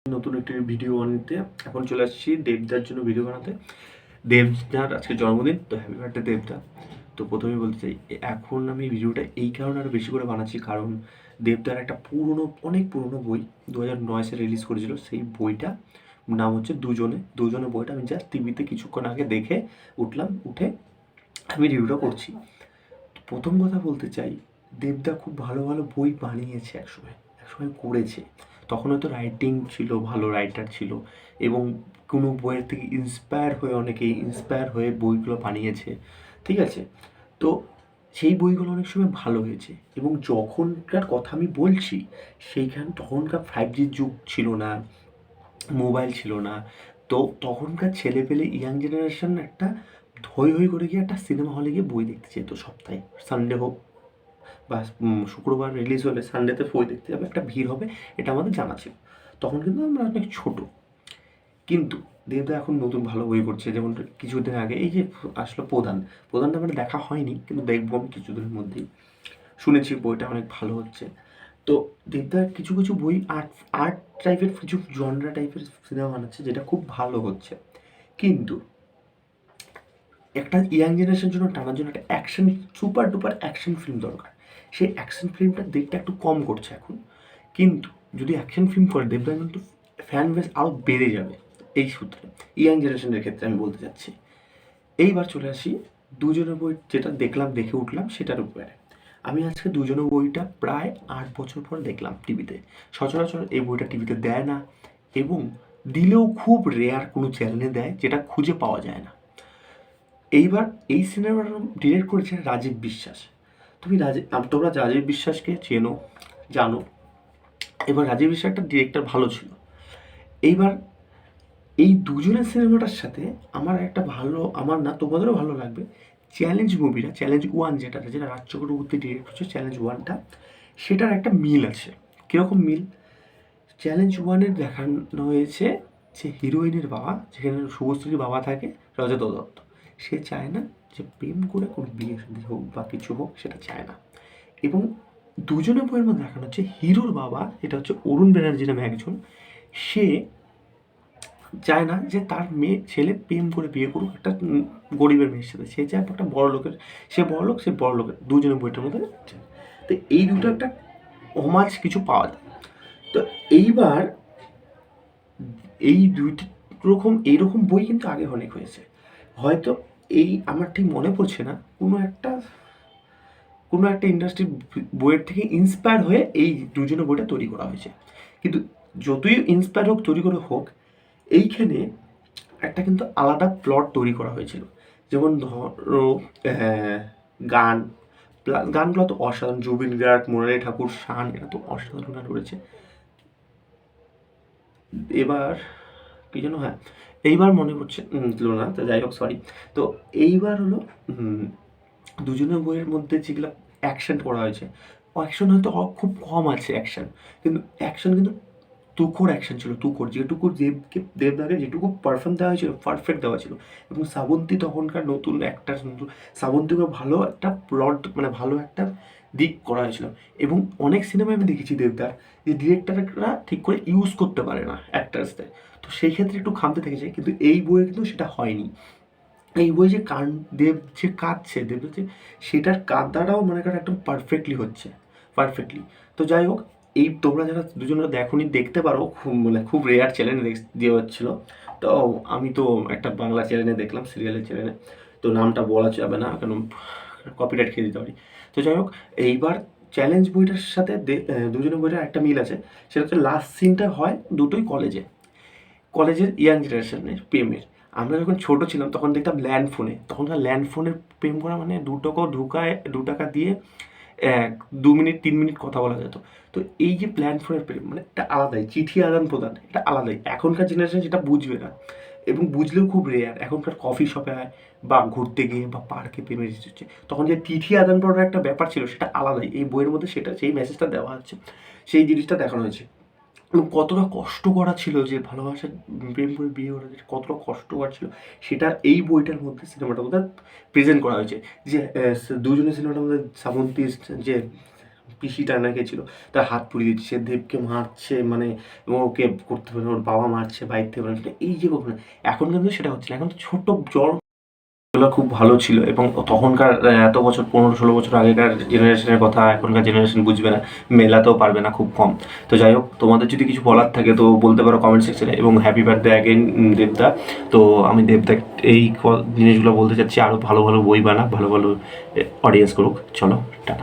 নতুন একটি ভিডিও বানাতে এখন চলে আসছি দেবদার জন্য ভিডিও বানাতে। দেবদার আজকে জন্মদিন, তো হ্যাপি বার্থডে দেবদা। তো প্রথমেই বলতে চাই, এখন আমি ভিডিওটা এই কারণে আরও বেশি করে বানাচ্ছি, কারণ দেবদার একটা অনেক পুরনো বই 2009 সালে রিলিজ করেছিল। সেই বইটা নাম হচ্ছে দুজনে। দুজনে বইটা আমি জাস্ট টিভিতে কিছুক্ষণ আগে দেখে উঠে আমি রিভিউটা করছি। প্রথম কথা বলতে চাই, দেবদা খুব ভালো ভালো বই বানিয়েছে, একসময় করেছে। তখন হয়তো রাইটিং ছিল, ভালো রাইটার ছিল, এবং কোনো বইয়ের থেকে ইন্সপায়ার হয়ে বইগুলো বানিয়েছে, ঠিক আছে? তো সেই বইগুলো অনেক সময় ভালো হয়েছে। এবং যখনকার কথা আমি বলছি, তখনকার 5G যুগ ছিল না, মোবাইল ছিল না। তো তখনকার ছেলেপেলে ইয়াং জেনারেশন একটা হৈ করে গিয়ে একটা সিনেমা হলে গিয়ে বই দেখতে যেত, সপ্তাহে সানডে হোক বা শুক্রবার রিলিজ হলে সানডেতে বই দেখতে যাবে, একটা ভিড় হবে, এটা আমাদের জানা ছিল। তখন কিন্তু আমরা অনেক ছোট। কিন্তু দেবদা এখন নতুন ভালো বই করছে, যেমন কিছুদিন আগে এই যে আসলো প্রধানটা আমার দেখা হয়নি, কিন্তু দেখবো আমি কিছুদিনের মধ্যেই। শুনেছি বইটা অনেক ভালো হচ্ছে। তো দেবদার কিছু কিছু বই আর্ট আর্ট টাইপের, কিছু জনরা টাইপের সিনেমা বানাচ্ছে, যেটা খুব ভালো হচ্ছে। কিন্তু একটা ইয়াং জেনারেশনের জন্য টানার জন্য একটা action, super duper action film দরকার। সেই অ্যাকশন ফিল্মটার দিকটা একটু কম করছে এখন। কিন্তু যদি অ্যাকশন ফিল্ম করে, দেবদা কিন্তু ফ্যান বেস আরও বেড়ে যাবে। এই সূত্রে ইয়াং জেনারেশনের ক্ষেত্রে আমি বলতে চাচ্ছি। এইবার চলে আসি দুজনের বই, যেটা দেখে উঠলাম সেটার উপরে। আমি আজকে দুজনের বইটা প্রায় 8 বছর পর দেখলাম টিভিতে। সচরাচর এই বইটা টিভিতে দেয় না, এবং দিলেও খুব রেয়ার কোনো চ্যানেলে দেয়, যেটা খুঁজে পাওয়া যায় না। এইবার এই সিনেমাটা ডিরেক্ট করেছে রাজীব বিশ্বাস। তোমরা রাজীব বিশ্বাসকে জানো। এবার রাজীব বিশ্বাস একটা ডিরেক্টর ভালো ছিল। এইবার এই দুজনের সিনেমাটার সাথে আমার না, তোমাদেরও ভালো লাগবে, চ্যালেঞ্জ 1, যেটা রাজ চক্রবর্তী ডিরেক্ট করছে, চ্যালেঞ্জ 1টা, সেটার একটা মিল আছে। কীরকম মিল? চ্যালেঞ্জ 1-এর দেখানো হয়েছে যে হিরোইনের বাবা, যেখানে শুভশ্রীর বাবা থাকে, রজত দত্ত, সে চায় না যে প্রেম করে কোনো বিয়ে হোক বা কিছু হোক, সেটা চায় না। এবং দুজনের বইয়ের মধ্যে দেখানো হচ্ছে হিরোর বাবা, এটা হচ্ছে অরুণ ব্যানার্জি নামে একজন, সে চায় না যে তার ছেলে প্রেম করে বিয়ে করুক একটা গরিবের মেয়ের সাথে। সে চায় একটা সে বড় লোকের দুজনের বইটার মধ্যে। তো এই দুটো একটা হোমাজ কিছু পাওয়া যায়। তো এইবার এইরকম বই কিন্তু আগে অনেক হয়েছে। হয়তো আমার ঠিক মনে পড়ছে না, কোনো একটা ইন্ডাস্ট্রির বইয়ের থেকে ইন্সপায়ার হয়ে এই দুজনের বইটা তৈরি করা হয়েছে। কিন্তু যতই ইন্সপায়ার তৈরি করে হোক, এইখানে একটা কিন্তু আলাদা প্লট তৈরি করা হয়েছিল। যেমন ধরো গান গানগুলো তো অসাধারণ, জুবিন গার্গ, মুরারি ঠাকুর, শান, এরা তো অসাধারণ গান করেছে। এবার কি যেন, হ্যাঁ, এইবার মনে পড়ছে না, তো যাই হোক, সরি। তো এইবার হলো দুজনের বইয়ের মধ্যে যেগুলো অ্যাকশন করা হয়েছে, অ্যাকশন হয়তো খুব কম আছে অ্যাকশন, কিন্তু অ্যাকশন কিন্তু তুখোড় অ্যাকশন ছিল, যেটুকু দেবদাকে যেটুকু পারফেক্ট দেওয়া ছিল। এবং শ্রাবন্তী তখনকার নতুন অ্যাক্টার, শ্রাবন্তীকে ভালো একটা প্লট, মানে ভালো একটা দিক করা হয়েছিল। এবং অনেক সিনেমায় আমি দেখেছি দেবদার যে ডিরেক্টররা ঠিক করে ইউজ করতে পারে না অ্যাক্টার্সদের, তো সেই ক্ষেত্রে একটু খামতে থেকেছে। কিন্তু এই বইয়ে কিন্তু সেটা হয়নি। এই বই যে দেব যে কাঁদছে, দেব যে সেটার কাঁদাটাও মনে করেন একদম পারফেক্টলি। তো যাই হোক, তোমরা যারা দুজনে দেখোনি, দেখতে পারো, খুব রেয়ার চ্যানেলে দেওয়া হচ্ছিল। তো আমি তো একটা বাংলা চ্যানেলে দেখলাম, সিরিয়ালের চ্যানেলে, তো নামটা বলা যাবে না, কারণ কপিরাইট খেয়ে দিতে পারি। তো যাই হোক, এইবার চ্যালেঞ্জ বইটার সাথে দুজনের বইটার একটা মিল আছে। সেটা হচ্ছে লাস্ট সিনটা হয় দুটোই কলেজের ইয়াং জেনারেশনের প্রেমের। আমরা যখন ছোট ছিলাম তখন দেখতাম তখনকার ল্যান্ডফোনের প্রেম করা মানে 2 টাকা দিয়ে 2 মিনিট 3 মিনিট কথা বলা যেত। তো এই যে ল্যান্ডফোনের প্রেম, মানে একটা আলাদাই চিঠি আদান প্রদান, এটা আলাদাই। এখনকার জেনারেশন যেটা বুঝবে না, এবং বুঝলেও খুব রেয়ার। এখনকার কফি শপে হয় বা ঘুরতে গিয়ে বা পার্কে প্রেমের হচ্ছে, তখন যে চিঠি আদান প্রদানের একটা ব্যাপার ছিল, সেটা আলাদাই। এই বইয়ের মধ্যে সেই মেসেজটা দেওয়া হচ্ছে, সেই জিনিসটা দেখানো হয়েছে। এবং কতটা কষ্ট করা ছিল, যে ভালোবাসা প্রেম করে বিয়ে করা, যেটা কতটা কষ্টকর ছিল, সেটা এই বইটার মধ্যে, সিনেমাটার মধ্যে প্রেজেন্ট করা হয়েছে। যে দুজনের সিনেমাটার মধ্যে শ্রাবন্তী যে পিসিটা নাকি ছিল, তার হাত পুড়িয়ে দিচ্ছে, সে দেবকে মারছে, মানে ওকে করতে পারে, ওর বাবা মারছে বাইক থেকে বেরোনো। এই যে ঘটনা, এখন কিন্তু সেটা হচ্ছে না, এখন তো ছোট জ্বর এগুলো খুব ভালো ছিল। এবং তখনকার এত বছর 15-16 বছর আগেকার জেনারেশনের কথা এখনকার জেনারেশন বুঝবে না, মেলাতেও পারবে না, খুব কম। তো যাই হোক, তোমাদের যদি কিছু বলার থাকে তো বলতে পারো কমেন্ট সেকশনে। এবং হ্যাপি বার্থডে অ্যাগেন দেবদা। তো আমি দেবদা এই জিনিসগুলো বলতে চাচ্ছি, আরও ভালো ভালো বই বানাক, ভালো ভালো অডিয়েন্স করুক। চলো, টাটা।